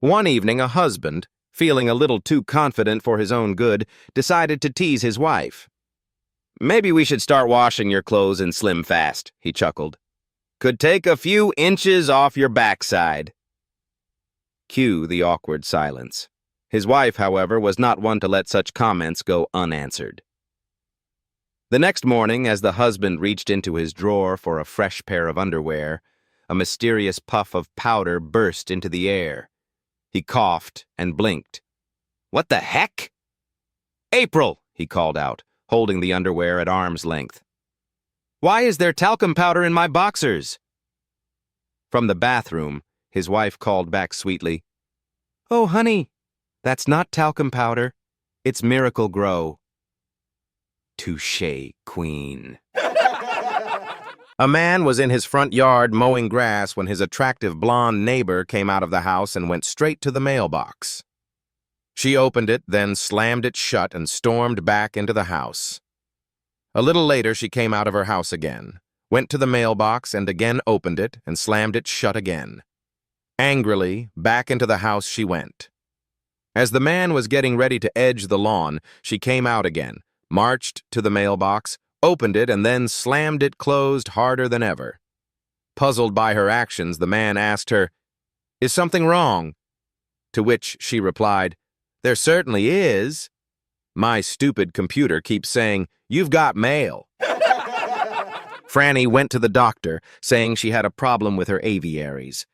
One evening, a husband, feeling a little too confident for his own good, decided to tease his wife. "Maybe we should start washing your clothes and slim fast," he chuckled. "Could take a few inches off your backside." Cue the awkward silence. His wife, however, was not one to let such comments go unanswered. The next morning, as the husband reached into his drawer for a fresh pair of underwear, a mysterious puff of powder burst into the air. He coughed and blinked. "What the heck?" "April," he called out, holding the underwear at arm's length. "Why is there talcum powder in my boxers?" From the bathroom, his wife called back sweetly, "Oh, honey, that's not talcum powder. It's Miracle Grow." Touché, queen. A man was in his front yard mowing grass when his attractive blonde neighbor came out of the house and went straight to the mailbox. She opened it, then slammed it shut and stormed back into the house. A little later, she came out of her house again, went to the mailbox and again opened it and slammed it shut again. Angrily, back into the house she went. As the man was getting ready to edge the lawn, she came out again, marched to the mailbox, opened it, and then slammed it closed harder than ever. Puzzled by her actions, the man asked her, "Is something wrong?" To which she replied, "There certainly is. My stupid computer keeps saying, 'You've got mail.'" Franny went to the doctor, saying she had a problem with her aviaries.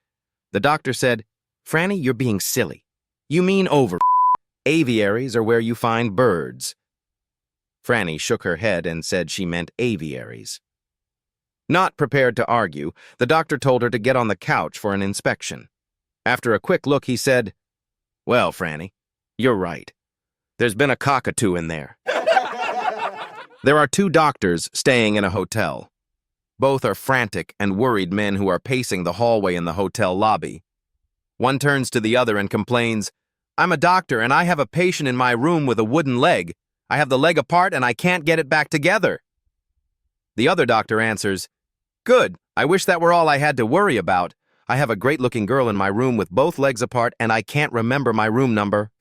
The doctor said, "Franny, you're being silly. You mean over. Aviaries are where you find birds." Franny shook her head and said she meant aviaries. Not prepared to argue, the doctor told her to get on the couch for an inspection. After a quick look, he said, "Well, Franny, you're right. There's been a cockatoo in there." There are two doctors staying in a hotel. Both are frantic and worried men who are pacing the hallway in the hotel lobby. One turns to the other and complains, "I'm a doctor and I have a patient in my room with a wooden leg. I have the leg apart and I can't get it back together." The other doctor answers, "Good, I wish that were all I had to worry about. I have a great-looking girl in my room with both legs apart and I can't remember my room number."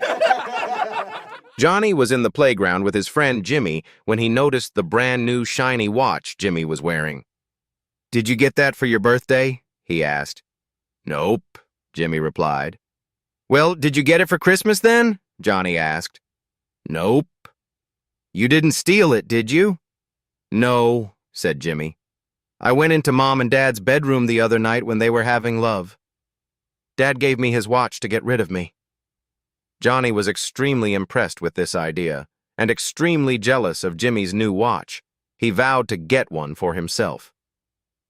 Johnny was in the playground with his friend Jimmy when he noticed the brand-new shiny watch Jimmy was wearing. "Did you get that for your birthday?" he asked. "Nope," Jimmy replied. "Well, did you get it for Christmas then?" Johnny asked. "Nope." "You didn't steal it, did you?" "No," said Jimmy. "I went into Mom and Dad's bedroom the other night when they were having love. Dad gave me his watch to get rid of me." Johnny was extremely impressed with this idea and extremely jealous of Jimmy's new watch. He vowed to get one for himself.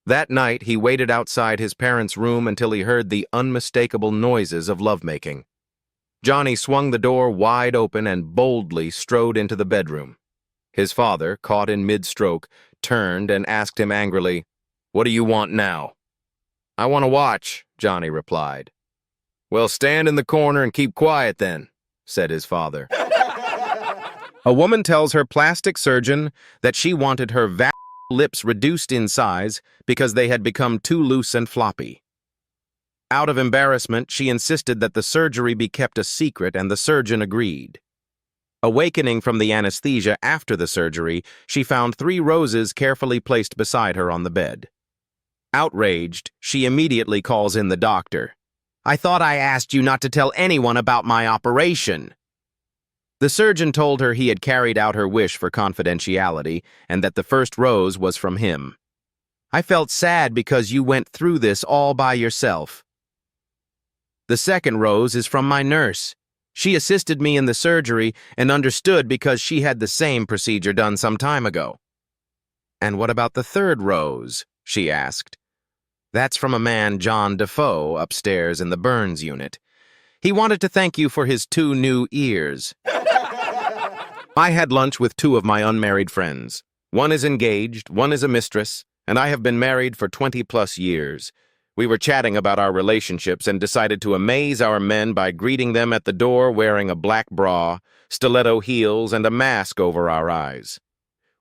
That night, he waited outside his parents' room until he heard the unmistakable noises of lovemaking. Johnny swung the door wide open and boldly strode into the bedroom. His father, caught in mid-stroke, turned and asked him angrily, "What do you want now?" "I want a watch," Johnny replied. "Well, stand in the corner and keep quiet then," said his father. A woman tells her plastic surgeon that she wanted her lips reduced in size because they had become too loose and floppy. Out of embarrassment, she insisted that the surgery be kept a secret, and the surgeon agreed. Awakening from the anesthesia after the surgery, she found 3 roses carefully placed beside her on the bed. Outraged, she immediately calls in the doctor. "I thought I asked you not to tell anyone about my operation." The surgeon told her he had carried out her wish for confidentiality and that the first rose was from him. "I felt sad because you went through this all by yourself. The second rose is from my nurse. She assisted me in the surgery and understood because she had the same procedure done some time ago." "And what about the third rose?" she asked. "That's from a man, John Defoe, upstairs in the burns unit. He wanted to thank you for his 2 new ears." I had lunch with 2 of my unmarried friends. One is engaged, one is a mistress, and I have been married for 20-plus years. We were chatting about our relationships and decided to amaze our men by greeting them at the door wearing a black bra, stiletto heels, and a mask over our eyes.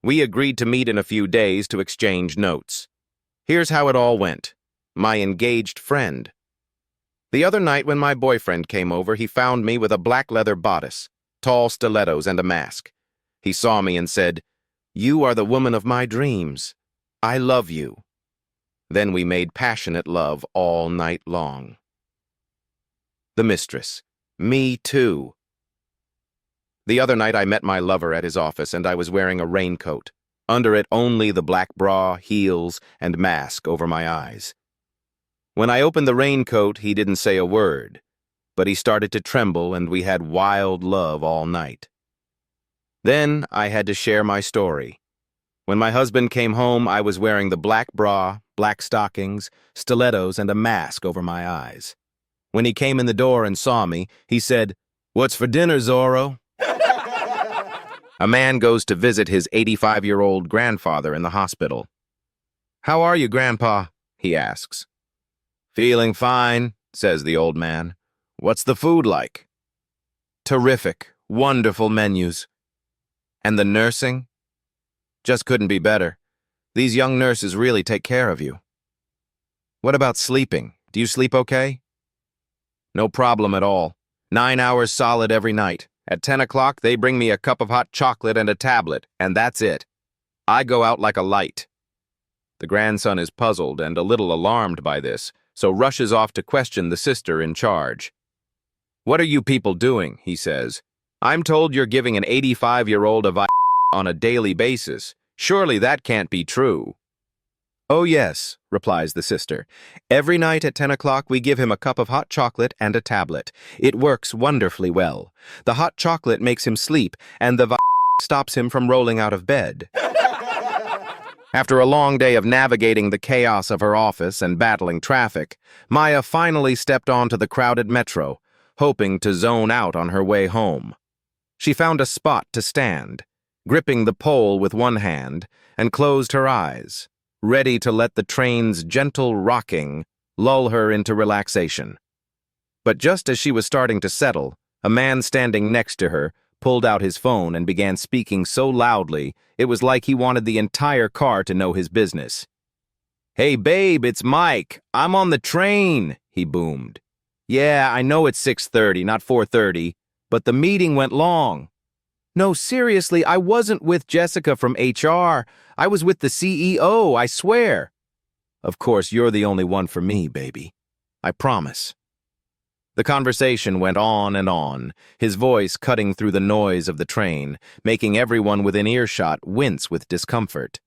We agreed to meet in a few days to exchange notes. Here's how it all went. My engaged friend. The other night when my boyfriend came over, he found me with a black leather bodice, tall stilettos, and a mask. He saw me and said, "You are the woman of my dreams. I love you." Then we made passionate love all night long. The mistress. Me too. The other night I met my lover at his office and I was wearing a raincoat. Under it only the black bra, heels, and mask over my eyes. When I opened the raincoat, he didn't say a word, but he started to tremble and we had wild love all night. Then I had to share my story. When my husband came home, I was wearing the black bra, black stockings, stilettos, and a mask over my eyes. When he came in the door and saw me, he said, "What's for dinner, Zorro?" A man goes to visit his 85-year-old grandfather in the hospital. "How are you, Grandpa?" he asks. "Feeling fine," says the old man. "What's the food like?" "Terrific, wonderful menus." "And the nursing?" "Just couldn't be better. These young nurses really take care of you." "What about sleeping? Do you sleep okay?" "No problem at all. 9 hours solid every night. At 10 o'clock, they bring me a cup of hot chocolate and a tablet, and that's it. I go out like a light." The grandson is puzzled and a little alarmed by this, so rushes off to question the sister in charge. "What are you people doing?" he says. "I'm told you're giving an 85-year-old a Viagra on a daily basis. Surely that can't be true." "Oh yes," replies the sister. "Every night at 10 o'clock we give him a cup of hot chocolate and a tablet. It works wonderfully well. The hot chocolate makes him sleep, and the Viagra stops him from rolling out of bed." After a long day of navigating the chaos of her office and battling traffic, Maya finally stepped onto the crowded metro, hoping to zone out on her way home. She found a spot to stand, gripping the pole with one hand, and closed her eyes, ready to let the train's gentle rocking lull her into relaxation. But just as she was starting to settle, a man standing next to her pulled out his phone and began speaking so loudly it was like he wanted the entire car to know his business. "Hey babe, it's Mike. I'm on the train," he boomed. "Yeah, I know it's 6:30, not 4:30, but the meeting went long." "No, seriously, I wasn't with Jessica from HR. I was with the CEO, I swear." "Of course, you're the only one for me, baby. I promise." The conversation went on and on, his voice cutting through the noise of the train, making everyone within earshot wince with discomfort.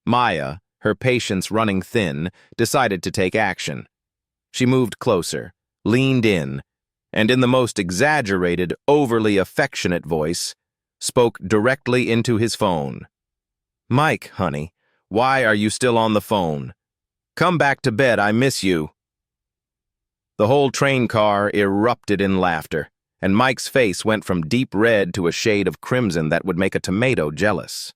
Maya, her patience running thin, decided to take action. She moved closer, leaned in, and in the most exaggerated, overly affectionate voice, spoke directly into his phone. "Mike, honey, why are you still on the phone? Come back to bed, I miss you." The whole train car erupted in laughter, and Mike's face went from deep red to a shade of crimson that would make a tomato jealous.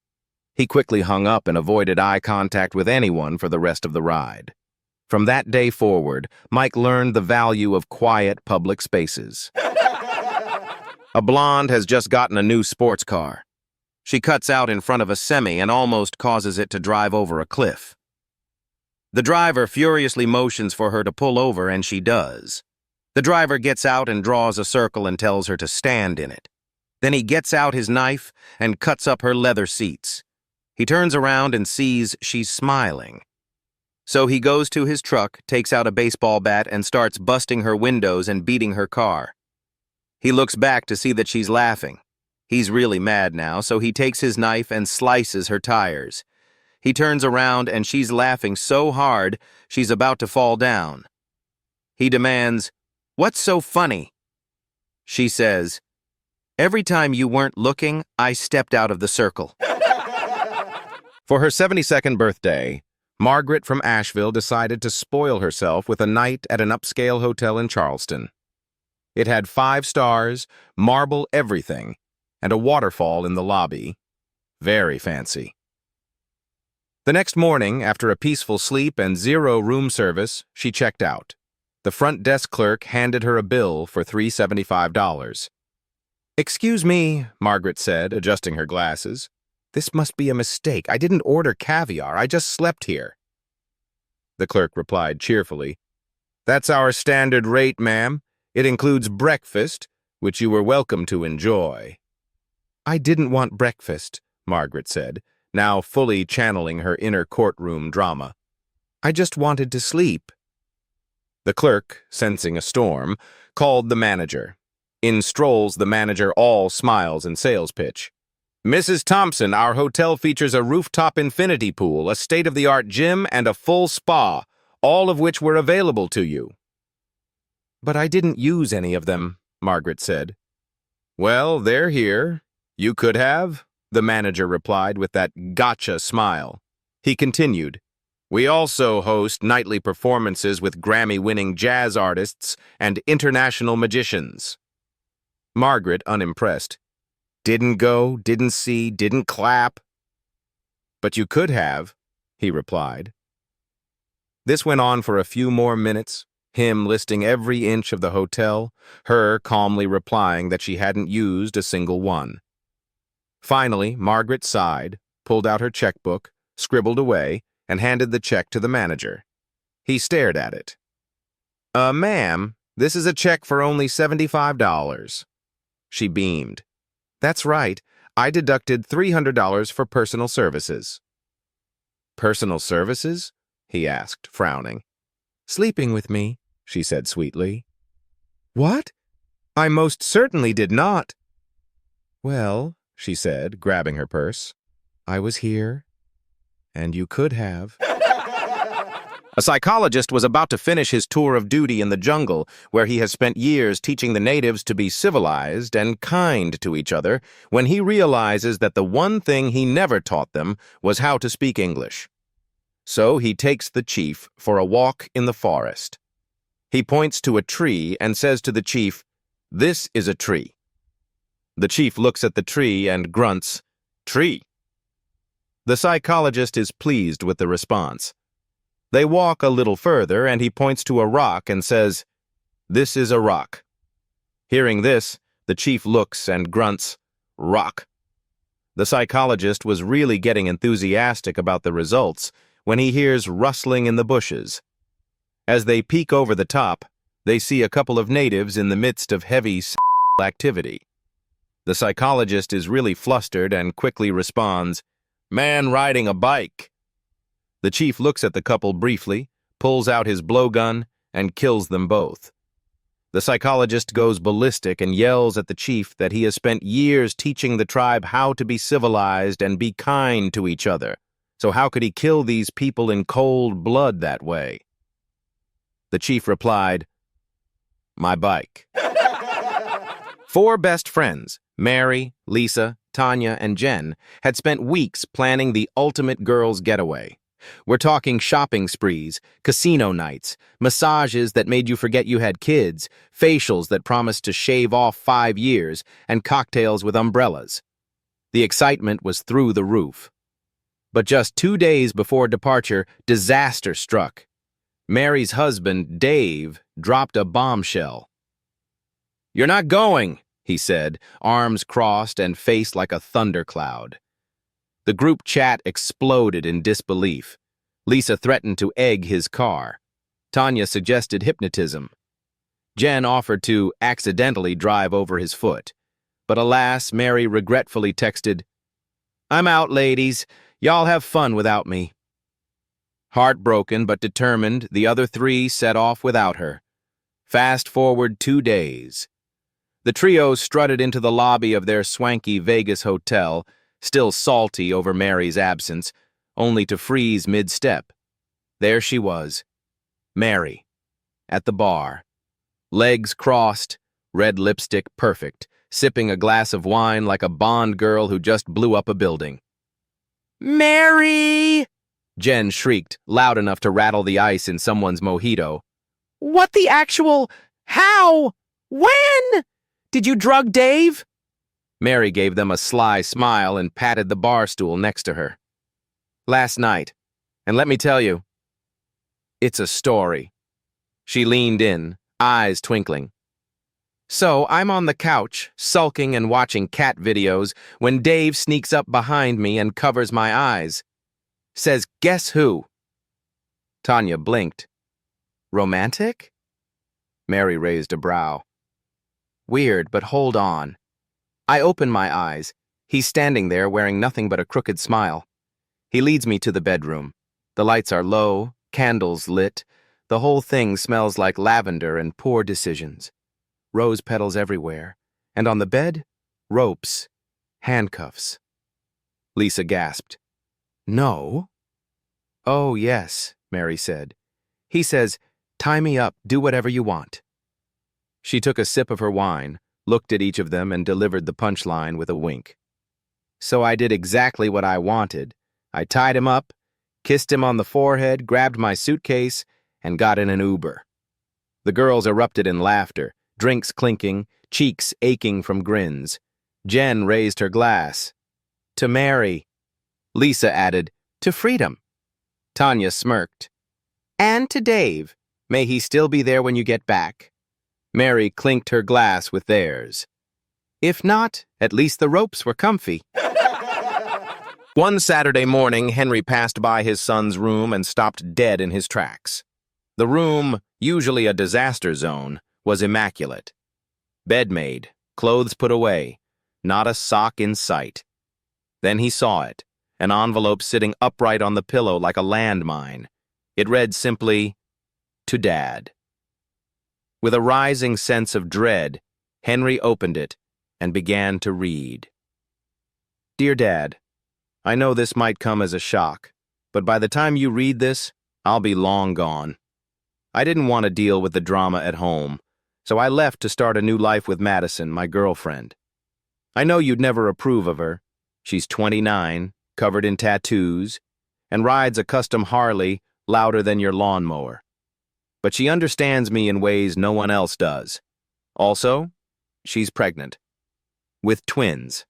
He quickly hung up and avoided eye contact with anyone for the rest of the ride. From that day forward, Mike learned the value of quiet public spaces. A blonde has just gotten a new sports car. She cuts out in front of a semi and almost causes it to drive over a cliff. The driver furiously motions for her to pull over, and she does. The driver gets out and draws a circle and tells her to stand in it. Then he gets out his knife and cuts up her leather seats. He turns around and sees she's smiling. So he goes to his truck, takes out a baseball bat, and starts busting her windows and beating her car. He looks back to see that she's laughing. He's really mad now, so he takes his knife and slices her tires. He turns around and she's laughing so hard she's about to fall down. He demands, "What's so funny?" She says, "Every time you weren't looking, I stepped out of the circle." For her 72nd birthday, Margaret from Asheville decided to spoil herself with a night at an upscale hotel in Charleston. It had 5 stars, marble everything, and a waterfall in the lobby. Very fancy. The next morning, after a peaceful sleep and 0 room service, she checked out. The front desk clerk handed her a bill for $375. "Excuse me," Margaret said, adjusting her glasses. "This must be a mistake. I didn't order caviar. I just slept here." The clerk replied cheerfully, That's our standard rate, ma'am. It includes breakfast, which you were welcome to enjoy. I didn't want breakfast, Margaret said, now fully channeling her inner courtroom drama. I just wanted to sleep. The clerk, sensing a storm, called the manager. In strolls the manager, all smiles and sales pitch. Mrs. Thompson, our hotel features a rooftop infinity pool, a state-of-the-art gym, and a full spa, all of which were available to you. But I didn't use any of them, Margaret said. Well, they're here. You could have, the manager replied with that gotcha smile. He continued, we also host nightly performances with Grammy-winning jazz artists and international magicians. Margaret, unimpressed. Didn't go, didn't see, didn't clap. But you could have, he replied. This went on for a few more minutes, him listing every inch of the hotel, her calmly replying that she hadn't used a single one. Finally, Margaret sighed, pulled out her checkbook, scribbled away, and handed the check to the manager. He stared at it. Ma'am, this is a check for only $75. She beamed. That's right, I deducted $300 for personal services. Personal services? He asked, frowning. Sleeping with me, she said sweetly. What? I most certainly did not. Well, she said, grabbing her purse, I was here, and you could have. A psychologist was about to finish his tour of duty in the jungle, where he has spent years teaching the natives to be civilized and kind to each other, when he realizes that the one thing he never taught them was how to speak English. So he takes the chief for a walk in the forest. He points to a tree and says to the chief, "This is a tree." The chief looks at the tree and grunts, "Tree." The psychologist is pleased with the response. They walk a little further, and he points to a rock and says, "This is a rock." Hearing this, the chief looks and grunts, "Rock." The psychologist was really getting enthusiastic about the results when he hears rustling in the bushes. As they peek over the top, they see a couple of natives in the midst of heavy activity. The psychologist is really flustered and quickly responds, "Man riding a bike." The chief looks at the couple briefly, pulls out his blowgun, and kills them both. The psychologist goes ballistic and yells at the chief that he has spent years teaching the tribe how to be civilized and be kind to each other. So how could he kill these people in cold blood that way? The chief replied, "My bike." 4 best friends, Mary, Lisa, Tanya, and Jen, had spent weeks planning the ultimate girls' getaway. We're talking shopping sprees, casino nights, massages that made you forget you had kids, facials that promised to shave off 5 years, and cocktails with umbrellas. The excitement was through the roof. But just 2 days before departure, disaster struck. Mary's husband, Dave, dropped a bombshell. "You're not going," he said, arms crossed and face like a thundercloud. The group chat exploded in disbelief. Lisa threatened to egg his car. Tanya suggested hypnotism. Jen offered to accidentally drive over his foot. But alas, Mary regretfully texted, "I'm out, ladies. Y'all have fun without me." Heartbroken but determined, the other 3 set off without her. Fast forward 2 days. The trio strutted into the lobby of their swanky Vegas hotel, still salty over Mary's absence, only to freeze mid-step. There she was, Mary, at the bar, legs crossed, red lipstick perfect, sipping a glass of wine like a Bond girl who just blew up a building. "Mary!" Jen shrieked, loud enough to rattle the ice in someone's mojito. "What the actual... How? When? Did you drug Dave?" Mary gave them a sly smile and patted the bar stool next to her. "Last night. And let me tell you, it's a story." She leaned in, eyes twinkling. "So I'm on the couch, sulking and watching cat videos, when Dave sneaks up behind me and covers my eyes. Says, 'Guess who?'" Tanya blinked. "Romantic?" Mary raised a brow. Weird, but hold on. I open my eyes. He's standing there wearing nothing but a crooked smile. He leads me to the bedroom. The lights are low, candles lit. The whole thing smells like lavender and poor decisions. Rose petals everywhere. And on the bed, ropes, handcuffs. Lisa gasped. No? Oh, yes, Mary said. He says, tie me up, do whatever you want. She took a sip of her wine, looked at each of them, and delivered the punchline with a wink. So I did exactly what I wanted. I tied him up, kissed him on the forehead, grabbed my suitcase, and got in an Uber. The girls erupted in laughter, drinks clinking, cheeks aching from grins. Jen raised her glass. To Mary. Lisa added, to freedom. Tanya smirked. And to Dave. May he still be there when you get back. Mary clinked her glass with theirs. If not, at least the ropes were comfy. One Saturday morning, Henry passed by his son's room and stopped dead in his tracks. The room, usually a disaster zone, was immaculate. Bed made, clothes put away, not a sock in sight. Then he saw it, an envelope sitting upright on the pillow like a landmine. It read simply, to Dad. With a rising sense of dread, Henry opened it and began to read. Dear Dad, I know this might come as a shock, but by the time you read this, I'll be long gone. I didn't want to deal with the drama at home, so I left to start a new life with Madison, my girlfriend. I know you'd never approve of her. She's 29, covered in tattoos, and rides a custom Harley louder than your lawnmower. But she understands me in ways no one else does. Also, she's pregnant. With twins.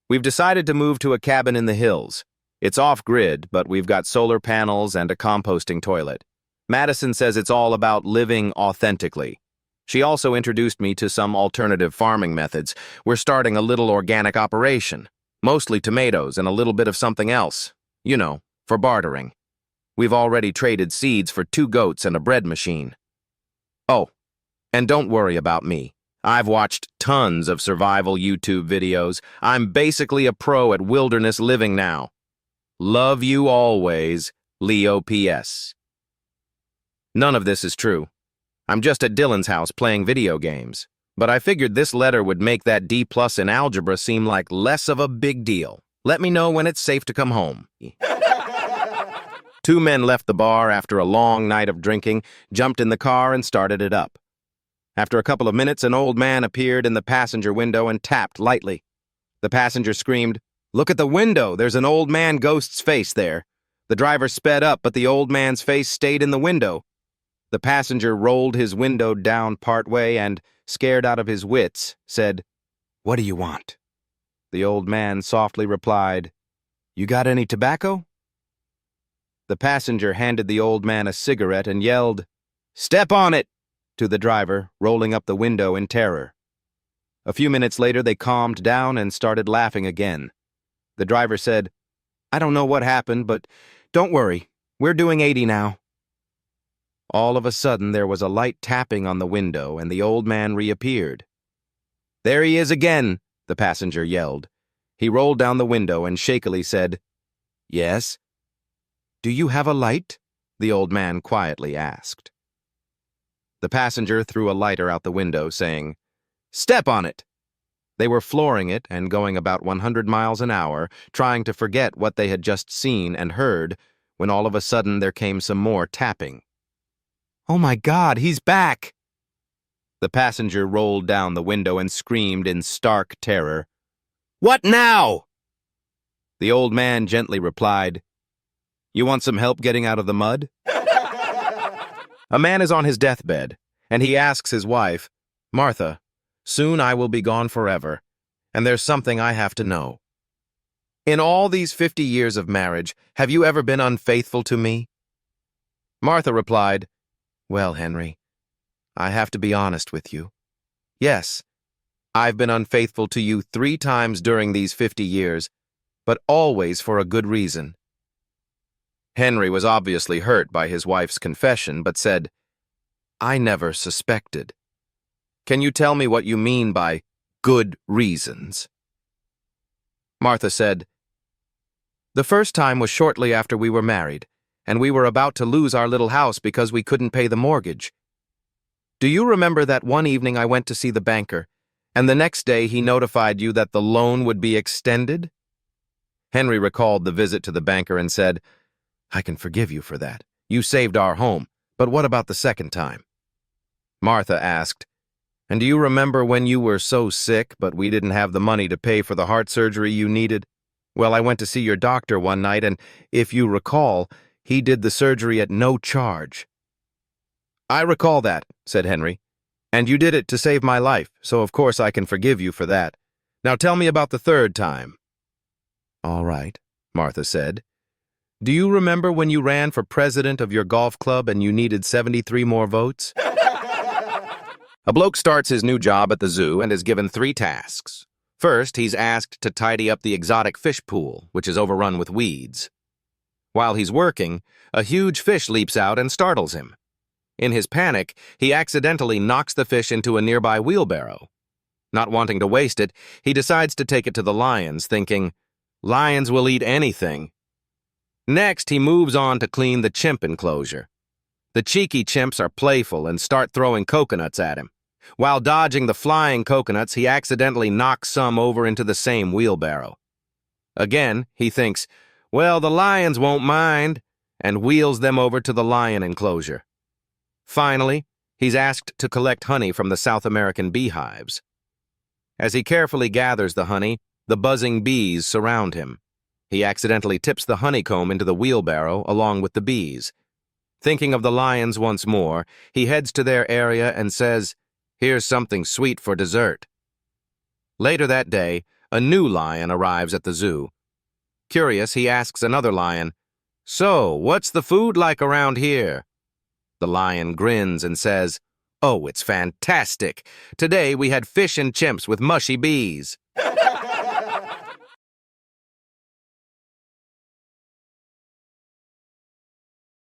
We've decided to move to a cabin in the hills. It's off-grid, but we've got solar panels and a composting toilet. Madison says it's all about living authentically. She also introduced me to some alternative farming methods. We're starting a little organic operation, mostly tomatoes and a little bit of something else, you know, for bartering. We've already traded seeds for 2 goats and a bread machine. Oh, and don't worry about me. I've watched tons of survival YouTube videos. I'm basically a pro at wilderness living now. Love you always, Leo P.S. None of this is true. I'm just at Dylan's house playing video games. But I figured this letter would make that D+ in algebra seem like less of a big deal. Let me know when it's safe to come home. 2 men left the bar after a long night of drinking, jumped in the car, and started it up. After a couple of minutes, an old man appeared in the passenger window and tapped lightly. The passenger screamed, "Look at the window! There's an old man ghost's face there." The driver sped up, but the old man's face stayed in the window. The passenger rolled his window down partway and, scared out of his wits, said, "What do you want?" The old man softly replied, "You got any tobacco?" The passenger handed the old man a cigarette and yelled, "Step on it!" to the driver, rolling up the window in terror. A few minutes later, they calmed down and started laughing again. The driver said, "I don't know what happened, but don't worry, we're doing 80 now." All of a sudden, there was a light tapping on the window, and the old man reappeared. "There he is again," the passenger yelled. He rolled down the window and shakily said, "Yes?" "Do you have a light?" the old man quietly asked. The passenger threw a lighter out the window, saying, "Step on it!" They were flooring it and going about 100 miles an hour, trying to forget what they had just seen and heard, when all of a sudden there came some more tapping. "Oh my God, he's back!" The passenger rolled down the window and screamed in stark terror, "What now?" The old man gently replied, "You want some help getting out of the mud?" A man is on his deathbed, and he asks his wife, "Martha, soon I will be gone forever, and there's something I have to know. In all these 50 years of marriage, have you ever been unfaithful to me?" Martha replied, "Well, Henry, I have to be honest with you. Yes, I've been unfaithful to you 3 times during these 50 years, but always for a good reason." Henry was obviously hurt by his wife's confession, but said, I never suspected. Can you tell me what you mean by good reasons? Martha said, The first time was shortly after we were married, and we were about to lose our little house because we couldn't pay the mortgage. Do you remember that one evening I went to see the banker, and the next day he notified you that the loan would be extended? Henry recalled the visit to the banker and said, I can forgive you for that. You saved our home, but what about the second time? Martha asked, And do you remember when you were so sick, but we didn't have the money to pay for the heart surgery you needed? Well, I went to see your doctor one night, and if you recall, he did the surgery at no charge. I recall that, said Henry, and you did it to save my life, so of course I can forgive you for that. Now tell me about the third time. All right, Martha said. Do you remember when you ran for president of your golf club and you needed 73 more votes? A bloke starts his new job at the zoo and is given 3 tasks. First, he's asked to tidy up the exotic fish pool, which is overrun with weeds. While he's working, a huge fish leaps out and startles him. In his panic, he accidentally knocks the fish into a nearby wheelbarrow. Not wanting to waste it, he decides to take it to the lions, thinking, lions will eat anything. Next, he moves on to clean the chimp enclosure. The cheeky chimps are playful and start throwing coconuts at him. While dodging the flying coconuts, he accidentally knocks some over into the same wheelbarrow. Again, he thinks, well, the lions won't mind, and wheels them over to the lion enclosure. Finally, he's asked to collect honey from the South American beehives. As he carefully gathers the honey, the buzzing bees surround him. He accidentally tips the honeycomb into the wheelbarrow along with the bees. Thinking of the lions once more, he heads to their area and says, Here's something sweet for dessert. Later that day, a new lion arrives at the zoo. Curious, he asks another lion, So, what's the food like around here? The lion grins and says, Oh, it's fantastic. Today we had fish and chimps with mushy bees.